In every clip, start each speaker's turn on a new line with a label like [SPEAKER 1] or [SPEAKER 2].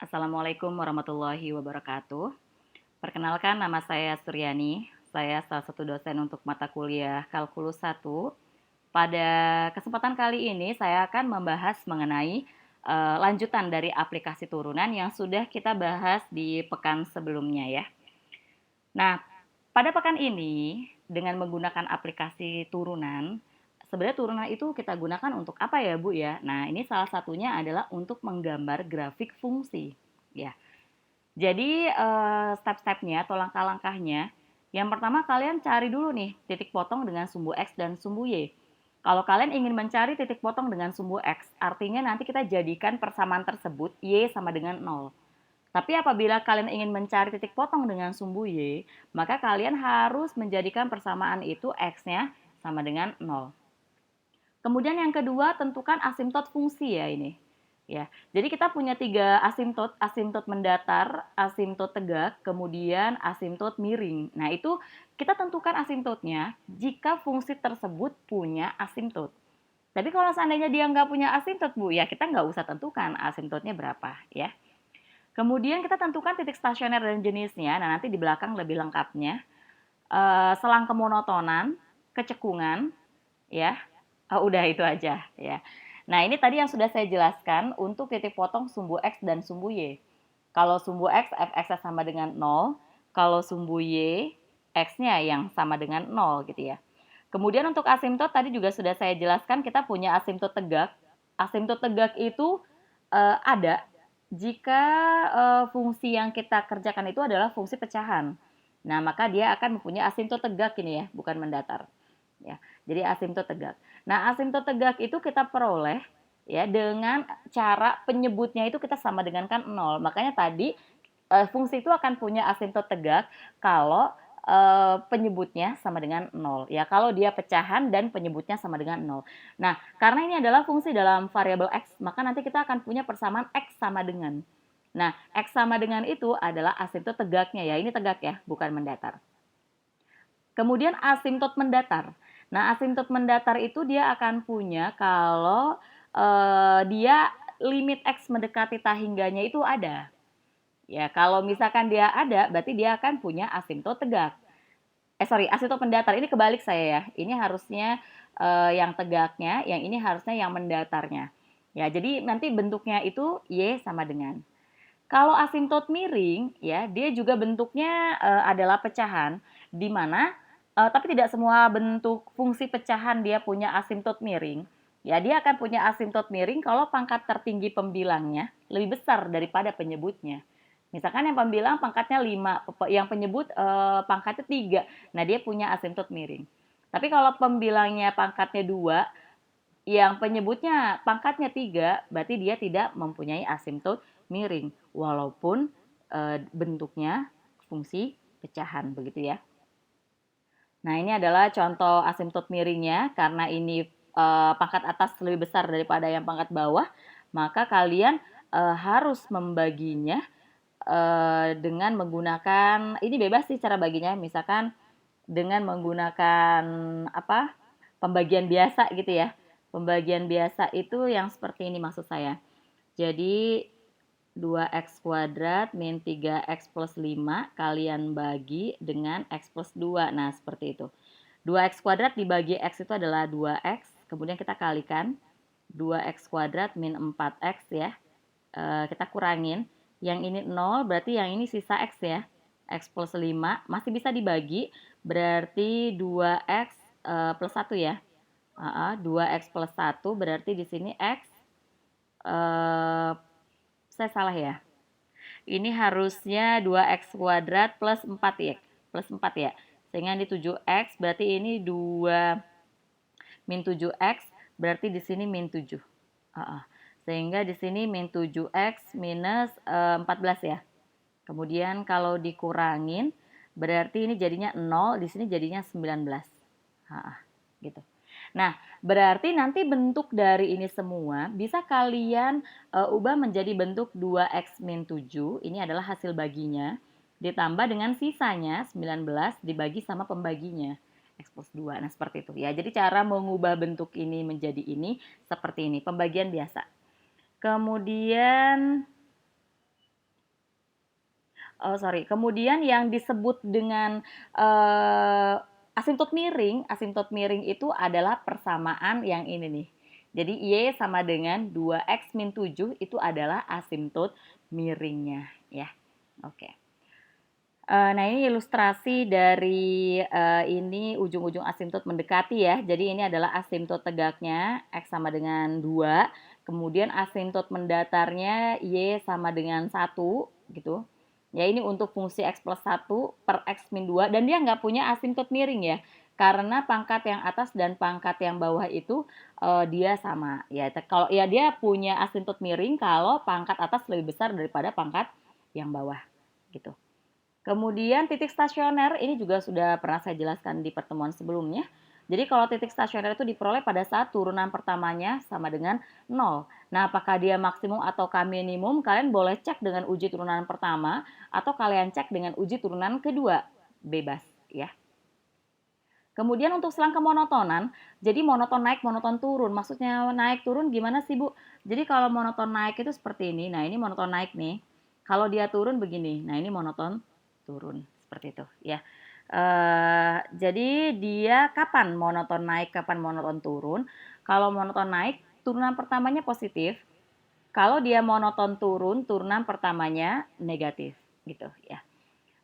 [SPEAKER 1] Assalamualaikum warahmatullahi wabarakatuh. Perkenalkan, nama saya Suryani. Saya salah satu dosen untuk mata kuliah Kalkulus 1. Pada kesempatan kali ini saya akan membahas mengenai lanjutan dari aplikasi turunan yang sudah kita bahas di pekan sebelumnya ya. Nah, pada pekan ini dengan menggunakan aplikasi turunan, sebenarnya turunan itu kita gunakan untuk apa ya, Bu ya? Nah, ini salah satunya adalah untuk menggambar grafik fungsi. Ya. Jadi step-stepnya atau langkah-langkahnya, yang pertama kalian cari dulu nih titik potong dengan sumbu X dan sumbu Y. Kalau kalian ingin mencari titik potong dengan sumbu X, artinya nanti kita jadikan persamaan tersebut Y sama dengan 0. Tapi apabila kalian ingin mencari titik potong dengan sumbu Y, maka kalian harus menjadikan persamaan itu X-nya sama dengan 0. Kemudian yang kedua, tentukan asimtot fungsi ya ini. Ya, jadi kita punya 3 asimtot, asimtot mendatar, asimtot tegak, kemudian asimtot miring. Nah, itu kita tentukan asimtotnya jika fungsi tersebut punya asimtot. Tapi kalau seandainya dia nggak punya asimtot, Bu, ya kita nggak usah tentukan asimtotnya berapa, ya. Kemudian kita tentukan titik stasioner dan jenisnya. Nah, nanti di belakang lebih lengkapnya. Selang kemonotonan, kecekungan, ya. Oh, udah itu aja ya. Nah, ini tadi yang sudah saya jelaskan untuk titik potong sumbu X dan sumbu Y. Kalau sumbu X, fx sama dengan 0. Kalau sumbu Y, X-nya yang sama dengan 0 gitu ya. Kemudian untuk asimtot tadi juga sudah saya jelaskan kita punya asimtot tegak. Asimtot tegak itu ada jika fungsi yang kita kerjakan itu adalah fungsi pecahan. Nah, maka dia akan mempunyai asimtot tegak ini ya, bukan mendatar. Ya, jadi asimtot tegak. Nah, asimtot tegak itu kita peroleh ya dengan cara penyebutnya itu kita sama dengan kan 0. Makanya tadi fungsi itu akan punya asimtot tegak kalau penyebutnya sama dengan 0. Ya, kalau dia pecahan dan penyebutnya sama dengan 0. Nah, karena ini adalah fungsi dalam variabel X, maka nanti kita akan punya persamaan X sama dengan. Nah, X sama dengan itu adalah asimtot tegaknya ya. Ini tegak ya, bukan mendatar. Kemudian asimtot mendatar. Nah, asimtot mendatar itu dia akan punya kalau dia limit X mendekati tahingganya itu ada. Ya, kalau misalkan dia ada, berarti dia akan punya asimtot tegak. Asimtot mendatar. Ini kebalik saya ya. Ini harusnya yang tegaknya, yang ini harusnya yang mendatarnya. Ya, jadi nanti bentuknya itu Y sama dengan. Kalau asimtot miring, ya, dia juga bentuknya adalah pecahan, di mana tapi tidak semua bentuk fungsi pecahan dia punya asimtot miring. Ya, dia akan punya asimtot miring kalau pangkat tertinggi pembilangnya lebih besar daripada penyebutnya. Misalkan yang pembilang pangkatnya 5, yang penyebut pangkatnya 3. Nah, dia punya asimtot miring. Tapi kalau pembilangnya pangkatnya 2, yang penyebutnya pangkatnya 3, berarti dia tidak mempunyai asimtot miring. Walaupun bentuknya fungsi pecahan, begitu ya. Nah, ini adalah contoh asimtot miringnya. Karena ini pangkat atas lebih besar daripada yang pangkat bawah, maka kalian harus membaginya dengan menggunakan, ini bebas sih cara baginya, misalkan dengan menggunakan apa, pembagian biasa gitu ya. Pembagian biasa itu yang seperti ini maksud saya. Jadi 2x kuadrat min 3x plus 5 kalian bagi dengan x plus 2. Nah, seperti itu. 2x kuadrat dibagi x itu adalah 2x. Kemudian kita kalikan 2x kuadrat min 4x ya. Kita kurangin. Yang ini 0 berarti yang ini sisa x ya. X plus 5 masih bisa dibagi. Berarti 2x plus 1 ya. 2x plus 1 berarti di sini x. Saya salah ya. Ini harusnya 2x kuadrat plus 4 ya. Plus 4 ya. Sehingga ini 7x, berarti ini 2 min 7x, berarti di sini min 7. Sehingga di sini min 7x minus 14 ya. Kemudian kalau dikurangin, berarti ini jadinya 0, di sini jadinya 19. Gitu. Nah, berarti nanti bentuk dari ini semua bisa kalian ubah menjadi bentuk 2x min 7. Ini adalah hasil baginya. Ditambah dengan sisanya 19 dibagi sama pembaginya. X plus 2. Nah, seperti itu ya. Jadi cara mengubah bentuk ini menjadi ini seperti ini. Pembagian biasa. Kemudian Kemudian yang disebut dengan asimtot miring itu adalah persamaan yang ini nih. Jadi Y sama dengan 2X min 7 itu adalah asimtot miringnya ya. Oke. Nah, ini ilustrasi dari ini ujung-ujung asimtot mendekati ya. Jadi ini adalah asimtot tegaknya X sama dengan 2. Kemudian asimtot mendatarnya Y sama dengan 1 gitu. Ya, ini untuk fungsi X plus 1 per X min 2. Dan dia nggak punya asimtot miring ya. Karena pangkat yang atas dan pangkat yang bawah itu dia sama. Ya, kalau ya dia punya asimtot miring kalau pangkat atas lebih besar daripada pangkat yang bawah gitu. Kemudian titik stasioner ini juga sudah pernah saya jelaskan di pertemuan sebelumnya. Jadi kalau titik stasioner itu diperoleh pada saat turunan pertamanya sama dengan 0. Nah, apakah dia maksimum atau minimum? Kalian boleh cek dengan uji turunan pertama atau kalian cek dengan uji turunan kedua. Bebas ya. Kemudian untuk selang kemonotonan, jadi monoton naik, monoton turun. Maksudnya naik turun gimana sih, Bu? Jadi kalau monoton naik itu seperti ini. Nah, ini monoton naik nih. Kalau dia turun begini. Nah, ini monoton turun. Seperti itu, ya. Jadi dia kapan monoton naik, kapan monoton turun? Kalau monoton naik, turunan pertamanya positif. Kalau dia monoton turun, turunan pertamanya negatif, gitu ya.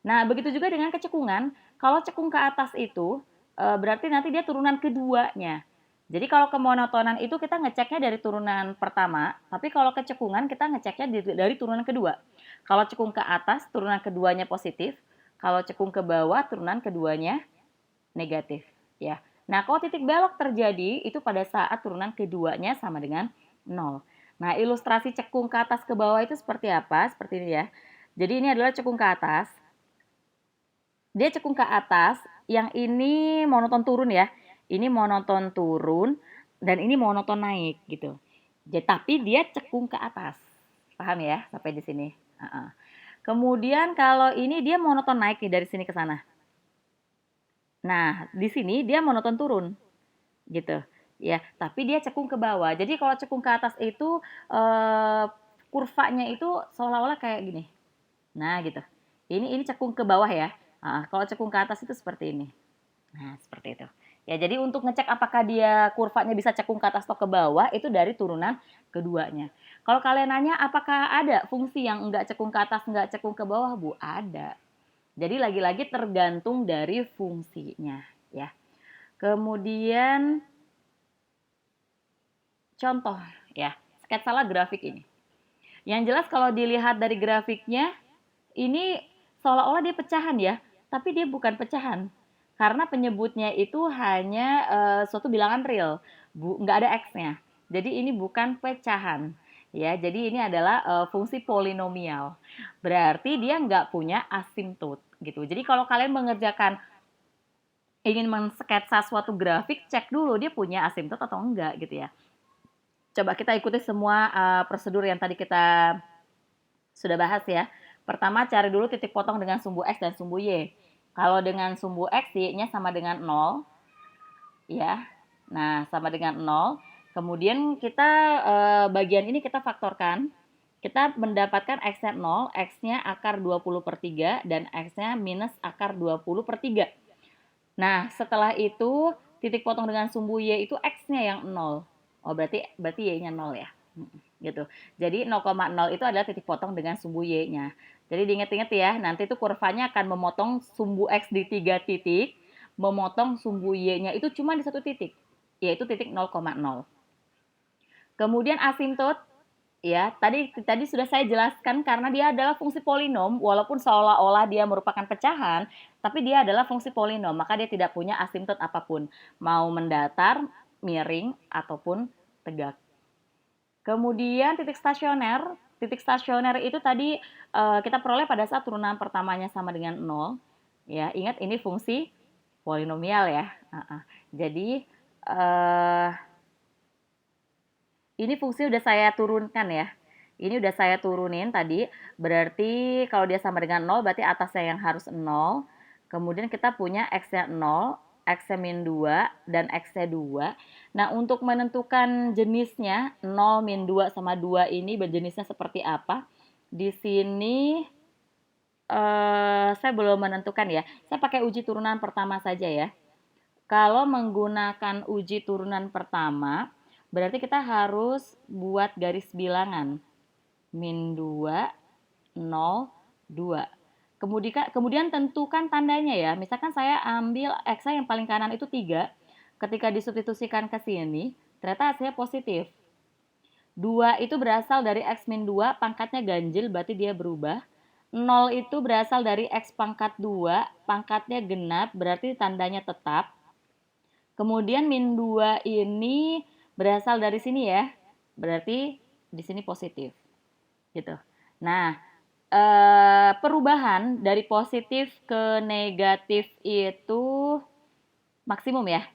[SPEAKER 1] Nah, begitu juga dengan kecekungan. Kalau cekung ke atas itu berarti nanti dia turunan keduanya. Jadi kalau kemonotonan itu kita ngeceknya dari turunan pertama, tapi kalau kecekungan kita ngeceknya dari turunan kedua. Kalau cekung ke atas, turunan keduanya positif. Kalau cekung ke bawah, turunan keduanya negatif. Ya. Nah, kalau titik belok terjadi itu pada saat turunan keduanya sama dengan 0. Nah, ilustrasi cekung ke atas ke bawah itu seperti apa? Seperti ini ya. Jadi ini adalah cekung ke atas. Dia cekung ke atas, yang ini monoton turun ya. Ini monoton turun dan ini monoton naik gitu. Jadi, tapi dia cekung ke atas. Paham ya sampai di sini? Kemudian kalau ini dia monoton naik nih dari sini ke sana. Nah, di sini dia monoton turun gitu. Ya, tapi dia cekung ke bawah. Jadi kalau cekung ke atas itu kurvanya itu seolah-olah kayak gini. Nah, gitu. Ini cekung ke bawah ya. Kalau cekung ke atas itu seperti ini. Nah, seperti itu. Ya, jadi untuk ngecek apakah dia kurvanya bisa cekung ke atas atau ke bawah, itu dari turunan keduanya. Kalau kalian nanya apakah ada fungsi yang enggak cekung ke atas, enggak cekung ke bawah, Bu? Ada. Jadi lagi-lagi tergantung dari fungsinya, ya. Kemudian contoh, ya, sketsalah grafik ini. Yang jelas kalau dilihat dari grafiknya, ini seolah-olah dia pecahan ya, tapi dia bukan pecahan. Karena penyebutnya itu hanya suatu bilangan real, nggak ada x-nya. Jadi ini bukan pecahan. Ya, jadi ini adalah fungsi polinomial. Berarti dia nggak punya asimtot gitu. Jadi kalau kalian mengerjakan ingin mensketsa suatu grafik, cek dulu dia punya asimtot atau enggak gitu ya. Coba kita ikuti semua prosedur yang tadi kita sudah bahas ya. Pertama cari dulu titik potong dengan sumbu X dan sumbu Y. Kalau dengan sumbu X, Y-nya sama dengan 0. Ya. Nah, sama dengan 0. Kemudian kita bagian ini kita faktorkan. Kita mendapatkan X-nya 0, X-nya akar 20/3 dan X-nya minus akar 20/3. Nah, setelah itu titik potong dengan sumbu Y itu X-nya yang 0. Oh, berarti Y-nya 0 ya. Gitu. Jadi 0,0 itu adalah titik potong dengan sumbu Y-nya. Jadi diingat-ingat ya, nanti itu kurvanya akan memotong sumbu X di 3 titik, memotong sumbu Y-nya itu cuma di 1 titik, yaitu titik 0,0. Kemudian asimtot, ya tadi sudah saya jelaskan karena dia adalah fungsi polinom, walaupun seolah-olah dia merupakan pecahan, tapi dia adalah fungsi polinom, maka dia tidak punya asimtot apapun, mau mendatar, miring, ataupun tegak. Kemudian titik stasioner itu tadi kita peroleh pada saat turunan pertamanya sama dengan 0. Ya, ingat ini fungsi polinomial ya. Jadi ini fungsi udah saya turunkan ya. Ini udah saya turunin tadi, berarti kalau dia sama dengan 0 berarti atasnya yang harus 0. Kemudian kita punya X-nya 0, X-nya min 2, dan X-nya 2. Nah, untuk menentukan jenisnya 0, min 2, sama 2 ini berjenisnya seperti apa? Di sini saya belum menentukan ya. Saya pakai uji turunan pertama saja ya. Kalau menggunakan uji turunan pertama, berarti kita harus buat garis bilangan. Min 2, 0, 2. Kemudian tentukan tandanya ya. Misalkan saya ambil X yang paling kanan itu 3. Ketika disubstitusikan ke sini, ternyata hasilnya positif. 2 itu berasal dari X min 2, pangkatnya ganjil, berarti dia berubah. 0 itu berasal dari X pangkat 2, pangkatnya genap, berarti tandanya tetap. Kemudian min 2 ini berasal dari sini ya, berarti di sini positif. Gitu. Nah, perubahan dari positif ke negatif itu maksimum ya.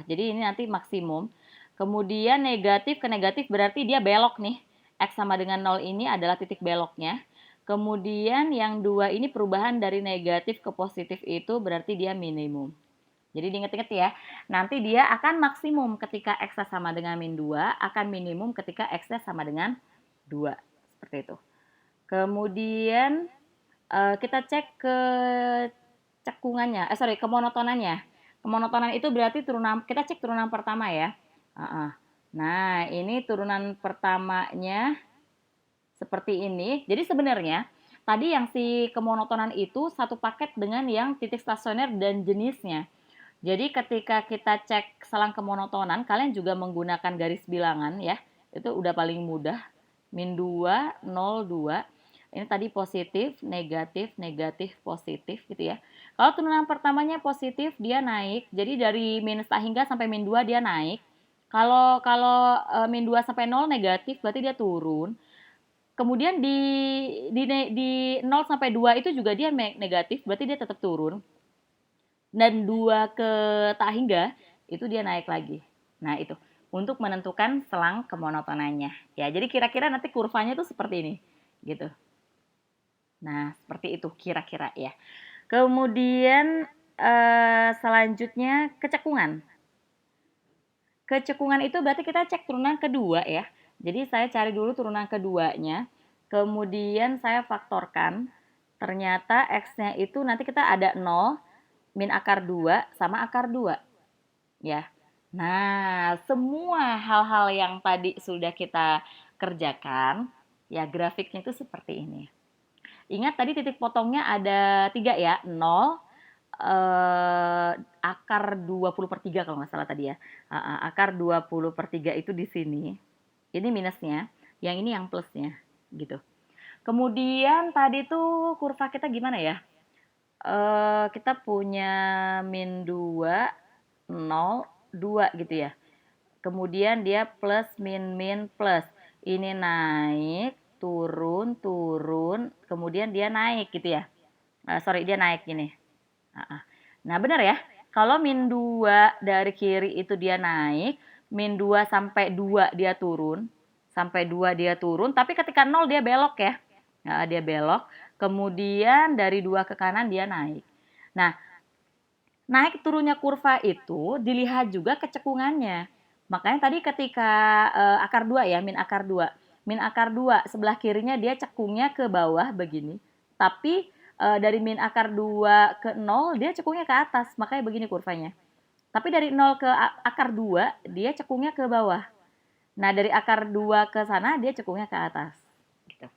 [SPEAKER 1] Jadi ini nanti maksimum. Kemudian negatif ke negatif berarti dia belok nih. X sama dengan 0 ini adalah titik beloknya. Kemudian yang 2 ini perubahan dari negatif ke positif itu berarti dia minimum. Jadi diingat-ingat ya, nanti dia akan maksimum ketika X sama dengan min 2, akan minimum ketika X sama dengan 2. Seperti itu. Kemudian kita cek ke cekungannya, kemonotonannya. Kemonotonan itu berarti kita cek turunan pertama ya. Nah, ini turunan pertamanya seperti ini. Jadi sebenarnya tadi yang si kemonotonan itu satu paket dengan yang titik stasioner dan jenisnya. Jadi ketika kita cek selang kemonotonan, kalian juga menggunakan garis bilangan ya. Itu udah paling mudah. Min 2, 0, 2. Ini tadi positif, negatif, negatif, positif gitu ya. Kalau turunan pertamanya positif, dia naik. Jadi dari minus tak hingga sampai min 2 dia naik. Kalau kalau min 2 sampai 0 negatif, berarti dia turun. Kemudian di 0 sampai 2 itu juga dia negatif, berarti dia tetap turun. Dan 2 ke tak hingga, itu dia naik lagi. Nah itu, untuk menentukan selang kemonotonannya. Ya, jadi kira-kira nanti kurvanya tuh seperti ini. Gitu. Nah, seperti itu kira-kira ya. Kemudian selanjutnya kecekungan. Kecekungan itu berarti kita cek turunan kedua ya. Jadi saya cari dulu turunan keduanya. Kemudian saya faktorkan. Ternyata X-nya itu nanti kita ada 0, min akar 2 sama akar 2. Ya. Nah, semua hal-hal yang tadi sudah kita kerjakan, ya grafiknya itu seperti ini. Ingat tadi titik potongnya ada 3 ya, 0, akar 20/3 kalau nggak salah tadi ya. Akar 20/3 itu di sini. Ini minusnya, yang ini yang plusnya gitu. Kemudian tadi tuh kurva kita gimana ya? Kita punya min 2, 0, 2 gitu ya. Kemudian dia plus, min, min, plus. Ini naik, turun, turun, kemudian dia naik gitu ya. Dia naik gini. Nah benar ya, kalau min 2 dari kiri itu dia naik, min 2 sampai 2 dia turun, tapi ketika 0 dia belok ya. Nah, dia belok, kemudian dari 2 ke kanan dia naik. Nah, naik turunnya kurva itu dilihat juga kecekungannya. Makanya tadi ketika akar 2 ya, min akar 2. Min akar 2 sebelah kirinya dia cekungnya ke bawah begini. Tapi dari min akar 2 ke 0 dia cekungnya ke atas. Makanya begini kurvanya. Tapi dari 0 ke akar 2 dia cekungnya ke bawah. Nah dari akar 2 ke sana dia cekungnya ke atas. Gitu.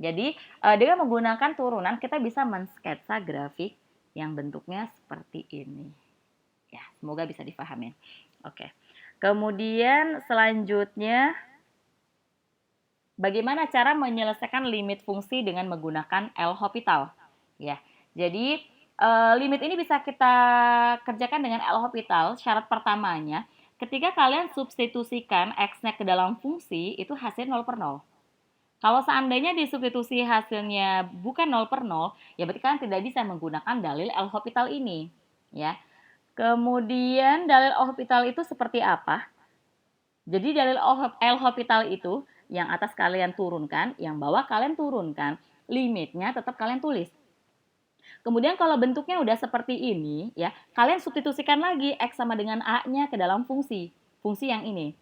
[SPEAKER 1] Jadi dengan menggunakan turunan kita bisa mensketsa grafik yang bentuknya seperti ini. Ya, semoga bisa dipahami. Oke. Kemudian selanjutnya bagaimana cara menyelesaikan limit fungsi dengan menggunakan L'Hopital? Ya. Jadi limit ini bisa kita kerjakan dengan L'Hopital. Syarat pertamanya, ketika kalian substitusikan X-nya ke dalam fungsi, itu hasilnya 0/0. Kalau seandainya disubstitusi hasilnya bukan 0/0, ya berarti kalian tidak bisa menggunakan dalil L'Hopital ini. Ya. Kemudian dalil L'Hopital itu seperti apa? Jadi dalil L'Hopital itu yang atas kalian turunkan, yang bawah kalian turunkan. Limitnya tetap kalian tulis. Kemudian kalau bentuknya udah seperti ini, ya, kalian substitusikan lagi X sama dengan A-nya ke dalam fungsi yang ini.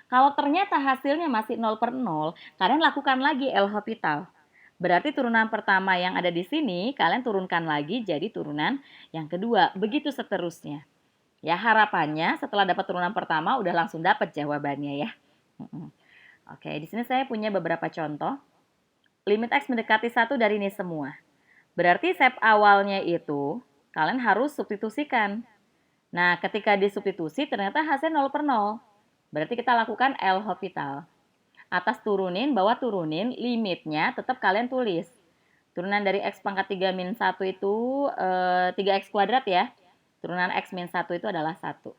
[SPEAKER 1] Kalau ternyata hasilnya masih 0/0, kalian lakukan lagi L'Hopital. Berarti turunan pertama yang ada di sini, kalian turunkan lagi jadi turunan yang kedua. Begitu seterusnya. Ya, harapannya setelah dapat turunan pertama udah langsung dapat jawabannya ya. Oke, di sini saya punya beberapa contoh. Limit X mendekati 1 dari ini semua. Berarti step awalnya itu kalian harus substitusikan. Nah, ketika disubstitusi ternyata hasil 0 per 0. Berarti kita lakukan L'Hopital. Atas turunin, bawah turunin, limitnya tetap kalian tulis. Turunan dari X pangkat 3 min 1 itu 3X kuadrat ya. Turunan X min 1 itu adalah 1.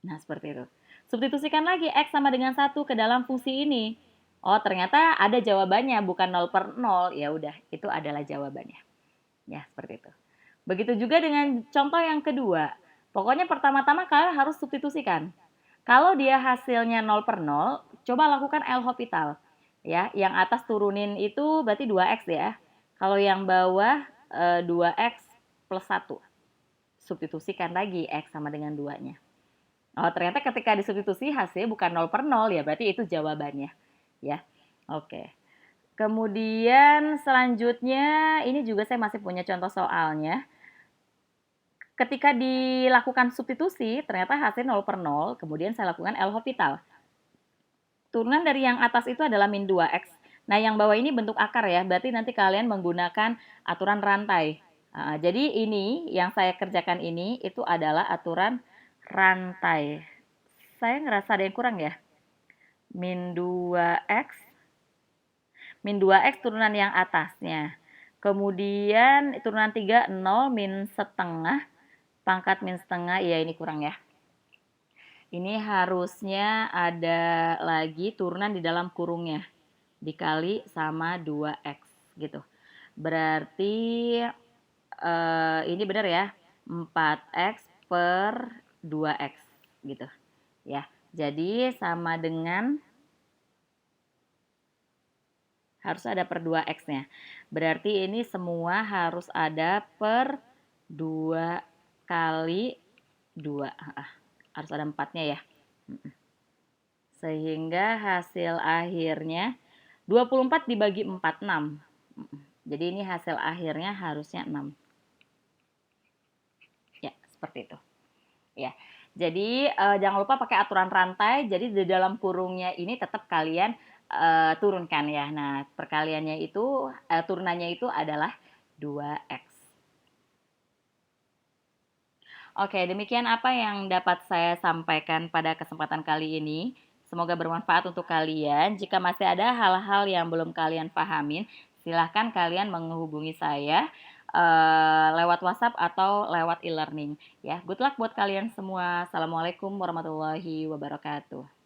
[SPEAKER 1] Nah, seperti itu. Substitusikan lagi X sama dengan 1 ke dalam fungsi ini. Oh, ternyata ada jawabannya, bukan 0 per 0. Ya udah, itu adalah jawabannya. Ya, seperti itu. Begitu juga dengan contoh yang kedua. Pokoknya pertama-tama kalian harus substitusikan. Kalau dia hasilnya 0 per 0, coba lakukan L'Hopital. Ya, yang atas turunin itu berarti 2X ya. Kalau yang bawah 2X plus 1. Substitusikan lagi X sama dengan 2-nya. Oh, ternyata ketika disubstitusi hasilnya bukan 0 per 0 ya, berarti itu jawabannya. Ya, oke. Kemudian selanjutnya, ini juga saya masih punya contoh soalnya. Ketika dilakukan substitusi, ternyata hasil 0 per 0, kemudian saya lakukan L'Hopital. Turunan dari yang atas itu adalah min 2X. Nah, yang bawah ini bentuk akar ya, berarti nanti kalian menggunakan aturan rantai. Jadi ini, yang saya kerjakan ini, itu adalah aturan rantai. Saya ngerasa ada yang kurang ya. Min 2X, min 2X turunan yang atasnya. Kemudian turunan 3, 0, min setengah, pangkat min setengah, ya ini kurang ya. Ini harusnya ada lagi turunan di dalam kurungnya. Dikali sama 2X gitu. Berarti ini benar ya. 4X per 2X gitu. Ya. Jadi sama dengan harus ada per 2X-nya. Berarti ini semua harus ada per 2 kali 2. Harus ada 4-nya ya. Sehingga hasil akhirnya 24 dibagi 4, 6. Jadi ini hasil akhirnya harusnya 6. Ya, seperti itu. Ya. Jadi jangan lupa pakai aturan rantai. Jadi di dalam kurungnya ini tetap kalian turunkan ya. Nah, perkaliannya itu turunannya itu adalah 2X. Oke, demikian apa yang dapat saya sampaikan pada kesempatan kali ini. Semoga bermanfaat untuk kalian. Jika masih ada hal-hal yang belum kalian pahamin, silahkan kalian menghubungi saya lewat WhatsApp atau lewat e-learning. Ya, good luck buat kalian semua. Assalamualaikum warahmatullahi wabarakatuh.